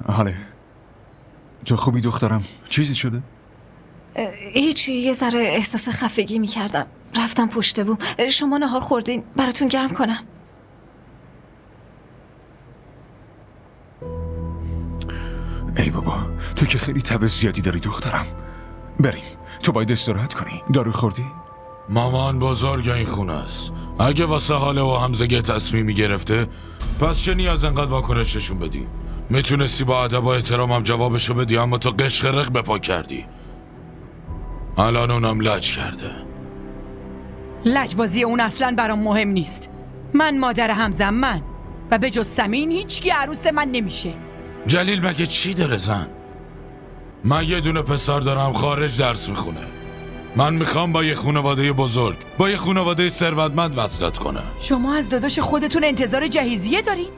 حاله تو خوبی دخترم؟ چیزی شده؟ هیچی، یه ذره احساس خفگی میکردم. رفتم پشت بوم. شما نهار خوردین؟ براتون گرم کنم؟ ای بابا تو که خیلی تب زیادی داری دخترم. بریم، تو باید استراحت کنی. دارو خوردی؟ مامان بزرگ این خونه است. اگه واسه حاله و همزگی تصمیمی گرفته، پس چه نیاز انقدر واکنششون بدی؟ میتونستی با ادب و احترامم جوابشو بدی، اما تو قشقرق به پا کردی. الان اونم لج کرده. لجبازی اون اصلا برام مهم نیست. من مادر همزم من و به جز سمین هیچکی عروس من نمیشه. جلیل مگه چی داره زن؟ من یه دونه پسر دارم خارج درس میخونه. من میخوام با یه خانواده بزرگ، با یه خانواده ثروتمند وصلت کنه. شما از داداش خودتون انتظار جهیزیه دارین؟